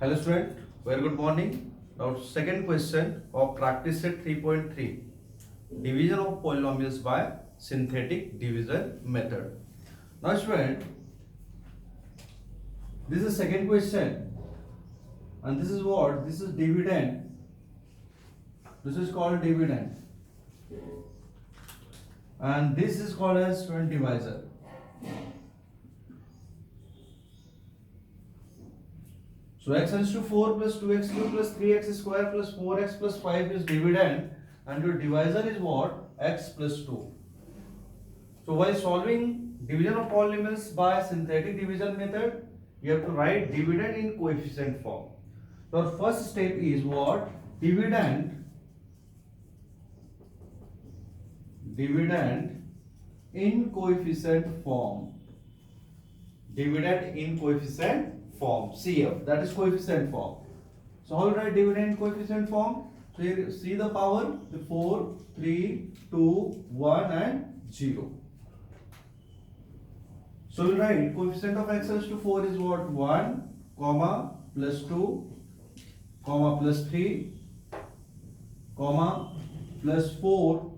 Hello student, very good morning. Now second question of practice set 3.3, division of polynomials by synthetic division method. Now student, this is second question and this is what? This is dividend. This is called dividend and this is called as student divisor. So x raised to 4 plus 2x cube plus 3x square plus 4x plus 5 is dividend and your divisor is what? X plus 2. So while solving division of polynomials by synthetic division method, you have to write dividend in coefficient form. So our first step is what? Dividend in coefficient form. Dividend in coefficient form, CF, that is coefficient form. So how will write dividend in coefficient form? So here see the power, the 4, 3, 2, 1 and 0. So we'll write coefficient of x raised to 4 is what? 1, comma, plus 2, comma, plus 3, comma, plus 4,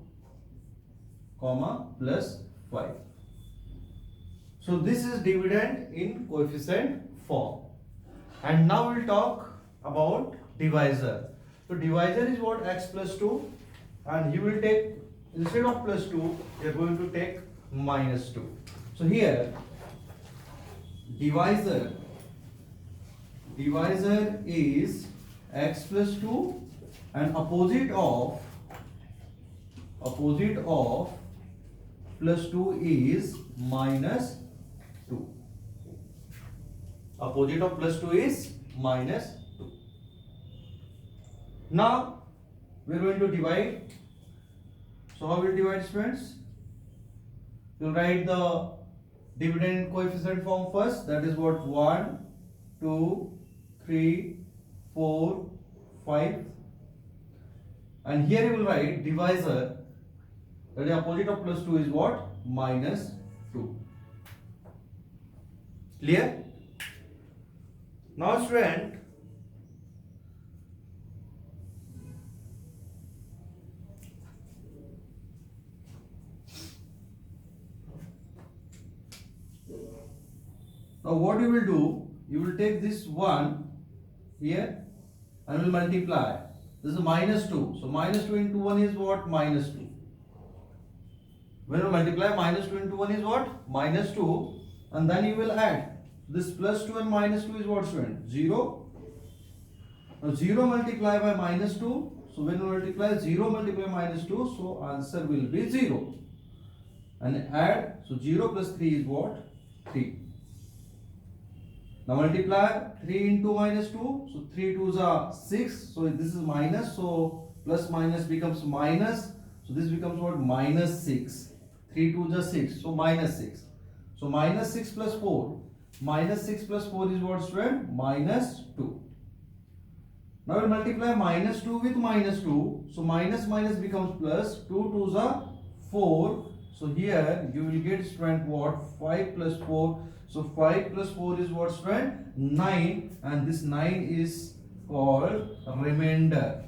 comma, plus 5. So this is dividend in coefficient form. And now we'll talk about divisor. So divisor is what? X plus 2 and you will take, instead of plus 2, you are going to take minus 2. So here divisor is x plus 2 and opposite of plus 2 is minus 2. Opposite of plus 2 is minus 2. Now we are going to divide. So how will divide, students? You will write the dividend coefficient form first. That is what? 1, 2, 3, 4, 5. And here you will write divisor. That is opposite of plus 2 is what? Minus 2. Clear? Now student, now what you will do, you will take this 1 here and will multiply. This is minus 2. So minus 2 into 1 is what? Minus 2. When you multiply, minus 2 into 1 is what? Minus 2. And then you will add. This plus 2 and minus 2 is what, student? 0. Now 0 multiplied by minus 2. So when you multiply 0 multiply minus 2, so answer will be 0. And add, so 0 plus 3 is what? 3. Now multiply 3 into minus 2. So 3 2s are 6. So this is minus. So plus minus becomes minus. So this becomes what? Minus 6. 3 2s are 6. So minus 6. So minus 6 plus 4. Minus 6 plus 4 is what, student? Minus 2. Now we multiply minus 2 with minus 2. So minus minus becomes plus. 2 2s are 4. So here you will get, student, what? 5 plus 4. So 5 plus 4 is what, student? 9. And this 9 is called remainder.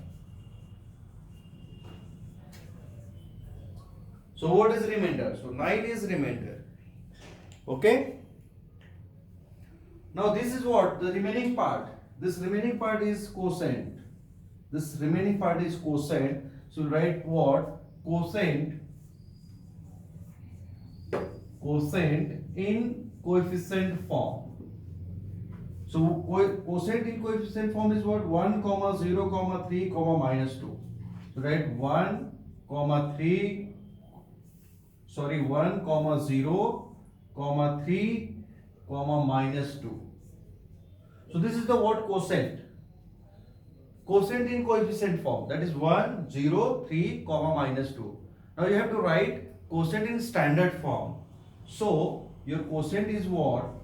So what is remainder? So 9 is remainder. Okay? Now this is what? The remaining part. This remaining part is quotient. This remaining part is quotient. So write what? Quotient in coefficient form. So quotient in coefficient form is what? 1, 0, 3, minus 2. So write 1, 3, 1, 0, 3, minus 2. So this is the word quotient. Quotient in coefficient form. That is 1, 0, 3, minus 2. Now you have to write quotient in standard form. So your quotient is what?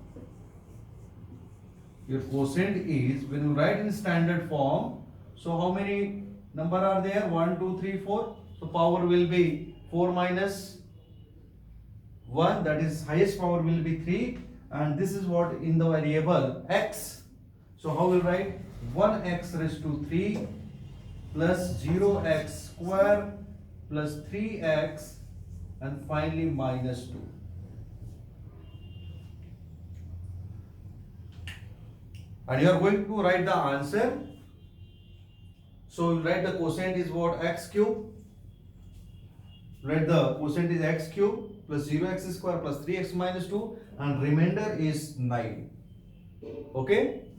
Your quotient is, when you write in standard form, so how many number are there? 1, 2, 3, 4. So power will be 4 minus 1, that is highest power will be 3, and this is what in the variable x. So how will write 1x raised to 3 plus 0x square plus 3x and finally minus 2. And you are going to write the answer. So you write the quotient is what? X cube. Write the quotient is x cube plus 0x square plus 3x minus 2 and remainder is 9. Okay.